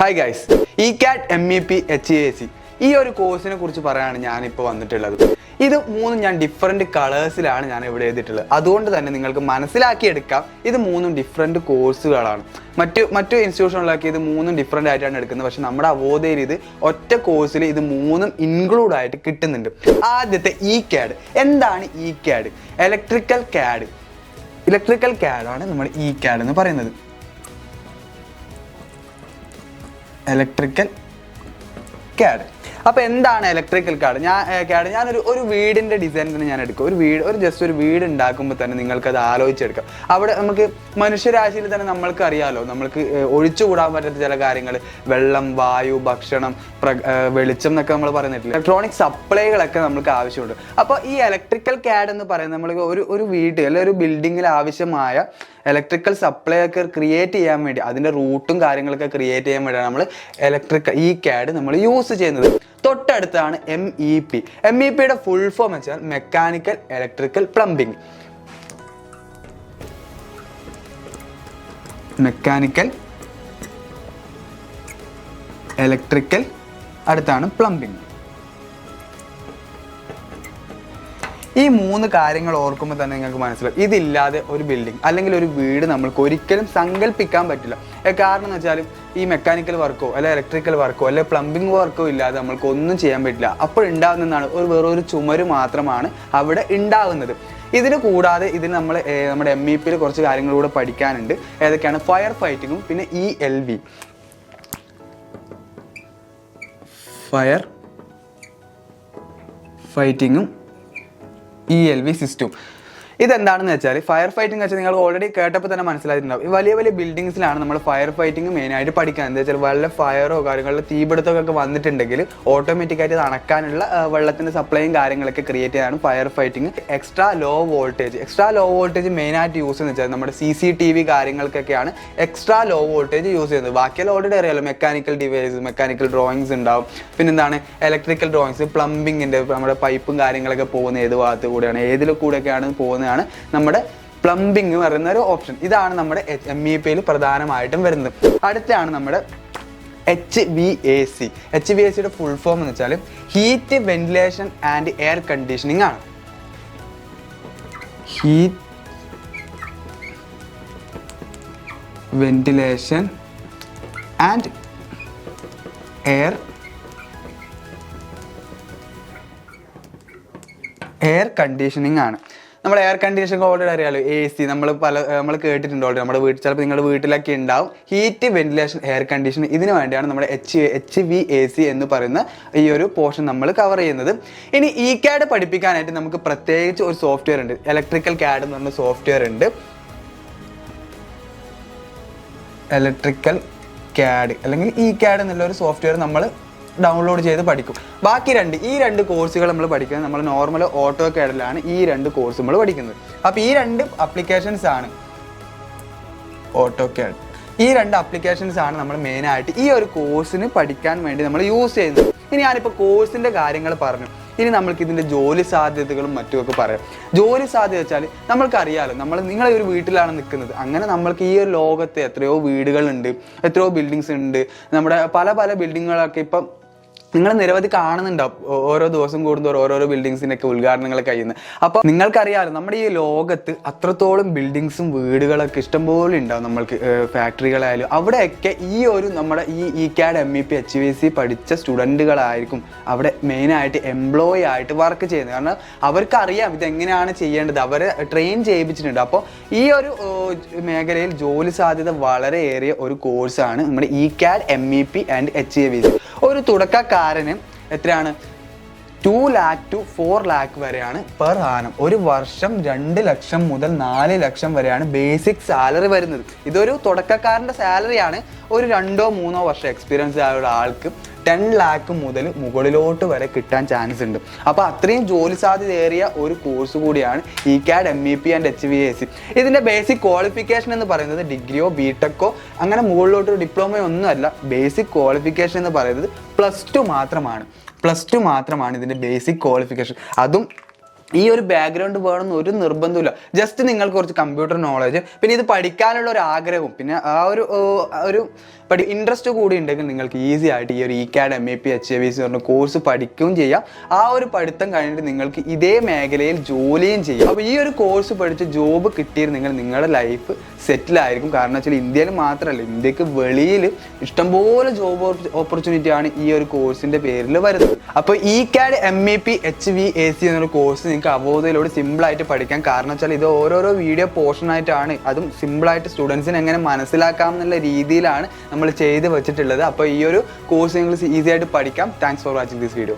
Hi guys, ECAD MEP HVAC ഈ ഒരു കോഴ്സിനെ കുറിച്ച് പറയാനാണ് ഞാനിപ്പോൾ വന്നിട്ടുള്ളത്. ഇത് മൂന്നും ഞാൻ ഡിഫറെൻറ്റ് കളേഴ്സിലാണ് ഞാൻ ഇവിടെ എഴുതിയിട്ടുള്ളത്. അതുകൊണ്ട് തന്നെ നിങ്ങൾക്ക് മനസ്സിലാക്കിയെടുക്കാം ഇത് മൂന്നും ഡിഫറെൻറ്റ് കോഴ്സുകളാണ്. മറ്റു ഇൻസ്റ്റിറ്റ്യൂഷനുകളിലൊക്കെ ഇത് മൂന്നും ഡിഫറെൻ്റ് ആയിട്ടാണ് എടുക്കുന്നത്. പക്ഷെ നമ്മുടെ അവോധയിൽ ഇത് ഒറ്റ കോഴ്സിൽ ഇത് മൂന്നും ഇൻക്ലൂഡ് ആയിട്ട് കിട്ടുന്നുണ്ട്. ആദ്യത്തെ ECAD. എന്താണ് ECAD? ഇലക്ട്രിക്കൽ CAD ആണ് നമ്മൾ ECAD എന്ന് പറയുന്നത്. Electrical CAD. അപ്പോൾ എന്താണ് ഇലക്ട്രിക്കൽ CAD? ഞാനൊരു വീടിൻ്റെ ഡിസൈൻ തന്നെ ഞാൻ എടുക്കും. ഒരു വീട് ഉണ്ടാക്കുമ്പോൾ തന്നെ നിങ്ങൾക്കത് ആലോചിച്ചെടുക്കാം. അവിടെ നമുക്ക് മനുഷ്യരാശിയിൽ തന്നെ നമ്മൾക്ക് അറിയാമല്ലോ, നമ്മൾക്ക് ഒഴിച്ചുകൂടാൻ പറ്റാത്ത ചില കാര്യങ്ങൾ, വെള്ളം, വായു, ഭക്ഷണം, വെളിച്ചം എന്നൊക്കെ നമ്മൾ പറയുന്നിട്ടില്ല. ഇലക്ട്രോണിക് സപ്ലൈകളൊക്കെ നമുക്ക് ആവശ്യമുണ്ട്. അപ്പോൾ ഈ ഇലക്ട്രിക്കൽ CAD എന്ന് പറയുന്നത് നമ്മൾ ഒരു വീട് അല്ലെങ്കിൽ ഒരു ബിൽഡിങ്ങിൽ ആവശ്യമായ ഇലക്ട്രിക്കൽ സപ്ലൈ ഒക്കെ ക്രിയേറ്റ് ചെയ്യാൻ വേണ്ടി, അതിൻ്റെ റൂട്ടും കാര്യങ്ങളൊക്കെ ക്രിയേറ്റ് ചെയ്യാൻ വേണ്ടിയാണ് നമ്മൾ CAD നമ്മൾ യൂസ് ചെയ്യുന്നത്. തൊട്ടടുത്താണ് MEP. MEPയുടെ ഫുൾ ഫോം വെച്ചാൽ mechanical electrical plumbing. Mechanical electrical, അടുത്താണ് പ്ലംബിംഗ്. ഈ മൂന്ന് കാര്യങ്ങൾ ഓർക്കുമ്പോൾ തന്നെ നിങ്ങൾക്ക് മനസ്സിലാവും ഇതില്ലാതെ ഒരു ബിൽഡിംഗ് അല്ലെങ്കിൽ ഒരു വീട് നമ്മൾക്ക് ഒരിക്കലും സങ്കല്പിക്കാൻ പറ്റില്ല. കാരണം എന്ന് വെച്ചാൽ ഈ മെക്കാനിക്കൽ വർക്കോ അല്ലെങ്കിൽ ഇലക്ട്രിക്കൽ വർക്കോ അല്ലെങ്കിൽ പ്ലംബിംഗ് വർക്കോ ഇല്ലാതെ നമ്മൾക്ക് ഒന്നും ചെയ്യാൻ പറ്റില്ല. അപ്പോൾ ഉണ്ടാകുന്നതാണ് വേറൊരു ചുമര് മാത്രമാണ് അവിടെ ഉണ്ടാകുന്നത്. ഇതിന് കൂടാതെ നമ്മുടെ MEPയിൽ കുറച്ച് കാര്യങ്ങളൂടെ പഠിക്കാനുണ്ട്. ഏതൊക്കെയാണ്? ഫയർ ഫൈറ്റിങ്ങും പിന്നെ ELV, ഫയർ ഫൈറ്റിങ്ങും ELV സിസ്റ്റം. ഇതെന്താണെന്ന് വെച്ചാൽ ഫയർ ഫൈറ്റിംഗ് വെച്ചാൽ നിങ്ങൾ ഓൾറെഡി കേട്ടപ്പോൾ തന്നെ മനസ്സിലായിട്ടുണ്ടാവും. ഈ വലിയ വലിയ ബിൽഡിങ്സിലാണ് നമ്മൾ ഫയർ ഫൈറ്റിംഗ് മെയിനായിട്ട് പഠിക്കാൻ. എന്താ വെച്ചാൽ വല്ല ഫയറോ കാര്യങ്ങളിലോ തീപിടുത്തമൊക്കെ വന്നിട്ടുണ്ടെങ്കിൽ ഓട്ടോമാറ്റിക്കായിട്ട് അണക്കാനുള്ള വെള്ളത്തിൻ്റെ സപ്ലൈയും കാര്യങ്ങളൊക്കെ ക്രിയേറ്റ് ചെയ്യാനാണ് fire fighting. Extra low voltage മെയിനായിട്ട് യൂസ് ചെയ്യുന്നത് വെച്ചാൽ നമ്മുടെ CCTV കാര്യങ്ങൾക്കൊക്കെയാണ് എക്സ്ട്രാ ലോ വോൾട്ടേജ് യൂസ് ചെയ്യുന്നത്. ബാക്കിയെല്ലാം ഓൾറെഡി അറിയാലോ, മെക്കാനിക്കൽ ഡിവൈസ്, മെക്കാനിക്കൽ ഡ്രോയിങ്സ് ഉണ്ടാവും. പിന്നെന്താണ് ഇലക്ട്രിക്കൽ ഡ്രോയിങ്സ്, പ്ലംബിങ്ങിൻ്റെ നമ്മുടെ പൈപ്പും കാര്യങ്ങളൊക്കെ പോകുന്ന ഏത് ഭാഗത്ത് കൂടെയാണ്, ഏതിൽ കൂടെയൊക്കെയാണ് പോകുന്നത് നമ്മുടെ പ്ലംബിംഗ് പറയുന്ന ഒരു ഓപ്ഷൻ. ഇതാണ് നമ്മുടെ MEPയിൽ പ്രധാനമായിട്ടും വരുന്നത്. അടുത്താണ് നമ്മുടെ HVAC. HVACയുടെ ഫുൾ ഫോം എന്ന് വെച്ചാൽ heat ventilation and air conditioning ആണ്. Heat ventilation and air conditioning ആണ്. നമ്മൾ എയർ കണ്ടീഷൻ ഓൾറെഡി അറിയാമല്ലോ, AC നമ്മൾ കേട്ടിട്ടുണ്ട് ഓൾറെഡി. നമ്മുടെ ചിലപ്പോൾ നിങ്ങളുടെ വീട്ടിലൊക്കെ ഉണ്ടാവും ഹീറ്റ് വെന്റിലേഷൻ എയർ കണ്ടീഷൻ. ഇതിനു വേണ്ടിയാണ് നമ്മുടെ HVAC എന്ന് പറയുന്ന ഈ ഒരു പോർഷൻ നമ്മൾ കവർ ചെയ്യുന്നത്. ഇനി ECAD പഠിപ്പിക്കാനായിട്ട് നമുക്ക് പ്രത്യേകിച്ച് ഒരു സോഫ്റ്റ്വെയർ ഉണ്ട്. ഇലക്ട്രിക്കൽ CAD എന്ന് പറഞ്ഞ സോഫ്റ്റ്വെയർ ഉണ്ട്. ഇലക്ട്രിക്കൽ CAD അല്ലെങ്കിൽ ECAD എന്നുള്ള ഒരു സോഫ്റ്റ്വെയർ നമ്മൾ ഡൗൺലോഡ് ചെയ്ത് പഠിക്കും. ബാക്കി ഈ രണ്ട് കോഴ്സുകൾ നമ്മൾ പഠിക്കുന്നത് നമ്മൾ നോർമൽ AutoCADലാണ് ഈ രണ്ട് കോഴ്സ് നമ്മൾ പഠിക്കുന്നത്. അപ്പോൾ ഈ രണ്ട് അപ്ലിക്കേഷൻസ് ആണ് AutoCAD. ഈ രണ്ട് അപ്ലിക്കേഷൻസ് ആണ് നമ്മൾ മെയിനായിട്ട് ഈ ഒരു കോഴ്സിന് പഠിക്കാൻ വേണ്ടി നമ്മൾ യൂസ് ചെയ്യുന്നത്. ഇനി ഞാനിപ്പോൾ കോഴ്സിൻ്റെ കാര്യങ്ങൾ പറഞ്ഞു. ഇനി നമ്മൾക്ക് ഇതിൻ്റെ ജോലി സാധ്യതകളും മറ്റുമൊക്കെ പറയാം. ജോലി സാധ്യത വെച്ചാൽ നമ്മൾക്കറിയാമല്ലോ, നിങ്ങൾ ഒരു വീട്ടിലാണ് നിൽക്കുന്നത്. അങ്ങനെ നമ്മൾക്ക് ഈ ഒരു ലോകത്ത് എത്രയോ വീടുകളുണ്ട്, എത്രയോ ബിൽഡിങ്സ് ഉണ്ട്. നമ്മുടെ പല ബിൽഡിങ്ങുകളൊക്കെ ഇപ്പം നിങ്ങൾ നിരവധി കാണുന്നുണ്ടാവും. ഓരോ ദിവസം കൂടുന്നതോറും ഓരോരോ ബിൽഡിങ്സിൻ്റെയൊക്കെ ഉദ്ഘാടനങ്ങൾ കഴിയുന്നത്. അപ്പോൾ നിങ്ങൾക്കറിയാമല്ലോ നമ്മുടെ ഈ ലോകത്ത് അത്രത്തോളം ബിൽഡിങ്സും വീടുകളൊക്കെ ഇഷ്ടംപോലെ ഉണ്ടാവും. നമ്മൾക്ക് ഫാക്ടറികളായാലും അവിടെയൊക്കെ നമ്മുടെ ECAD MEP HVAC പഠിച്ച സ്റ്റുഡൻറ്റുകളായിരിക്കും അവിടെ മെയിനായിട്ട് എംപ്ലോയി ആയിട്ട് വർക്ക് ചെയ്യുന്നത്. കാരണം അവർക്കറിയാം ഇതെങ്ങനെയാണ് ചെയ്യേണ്ടത്, അവരെ ട്രെയിൻ ചെയ്യിപ്പിച്ചിട്ടുണ്ട്. അപ്പോൾ ഈ ഒരു മേഖലയിൽ ജോലി സാധ്യത വളരെ ഏറിയ ഒരു കോഴ്സാണ് നമ്മുടെ ECAD MEP ആൻഡ് HVAC. ഒരു തുടക്കക്കാരന് എത്രയാണ്? 2 lakh to 4 lakh വരെയാണ് പെർ ആനം. ഒരു വർഷം 2 ലക്ഷം മുതൽ 4 ലക്ഷം വരെയാണ് ബേസിക് സാലറി വരുന്നത്. ഇതൊരു തുടക്കക്കാരൻ്റെ സാലറിയാണ്. ഒരു 2-3 വർഷം എക്സ്പീരിയൻസ് ആയ ആൾക്ക് 10 lakh മുതൽ മുകളിലോട്ട് വരെ കിട്ടാൻ ചാൻസ് ഉണ്ട്. അപ്പോൾ അത്രയും ജോലി സാധ്യത ഏറിയ ഒരു കോഴ്സ് കൂടിയാണ് ECAD MEP ആൻഡ് HVAC. ഇതിൻ്റെ ബേസിക് ക്വാളിഫിക്കേഷൻ എന്ന് പറയുന്നത് ഡിഗ്രിയോ BTechോ അങ്ങനെ മുകളിലോട്ട് ഡിപ്ലോമയോ ഒന്നുമല്ല. ബേസിക് ക്വാളിഫിക്കേഷൻ എന്ന് പറയുന്നത് +2 മാത്രമാണ്. +2 മാത്രമാണ് ഇതിൻ്റെ ബേസിക് ക്വാളിഫിക്കേഷൻ. അതും ഈ ഒരു ബാക്ക്ഗ്രൗണ്ട് വേണമെന്ന് ഒരു നിർബന്ധമില്ല. ജസ്റ്റ് നിങ്ങൾക്ക് കുറച്ച് കമ്പ്യൂട്ടർ നോളജ്, പിന്നെ ഇത് പഠിക്കാനുള്ള ഒരു ആഗ്രഹവും, പിന്നെ ആ ഒരു ഇൻട്രസ്റ്റ് കൂടി ഉണ്ടെങ്കിൽ നിങ്ങൾക്ക് ഈസി ആയിട്ട് ഈ ഒരു ECAD MAP HAVC പറഞ്ഞ കോഴ്സ് പഠിക്കുകയും ചെയ്യാം. ആ ഒരു പഠിത്തം കഴിഞ്ഞിട്ട് നിങ്ങൾക്ക് ഇതേ മേഖലയിൽ ജോലിയും ചെയ്യാം. അപ്പോൾ ഈ ഒരു കോഴ്സ് പഠിച്ച് ജോബ് കിട്ടിയാൽ നിങ്ങളുടെ ലൈഫ് സെറ്റിലായിരിക്കും. കാരണം വെച്ചാൽ ഇന്ത്യയിൽ മാത്രമല്ല, ഇന്ത്യക്ക് വെളിയിൽ ഇഷ്ടംപോലെ ജോബ് ഓപ്പർച്യൂണിറ്റിയാണ് ഈ ഒരു കോഴ്സിൻ്റെ പേരിൽ വരുന്നത്. അപ്പോൾ ECAD MAP HVAC എന്നൊരു കോഴ്സ് നിങ്ങൾക്ക് അവബോധയിലൂടെ സിമ്പിളായിട്ട് പഠിക്കാം. കാരണം വെച്ചാൽ ഇത് ഓരോരോ വീഡിയോ പോർഷനായിട്ടാണ്, അതും സിമ്പിളായിട്ട് സ്റ്റുഡൻസിന് എങ്ങനെ മനസ്സിലാക്കാം എന്നുള്ള രീതിയിലാണ് നമ്മൾ ചെയ്ത് വെച്ചിട്ടുള്ളത്. അപ്പോൾ ഈ ഒരു കോഴ്സ് നിങ്ങൾ ഈസി ആയിട്ട് പഠിക്കാം. Thanks for watching this video.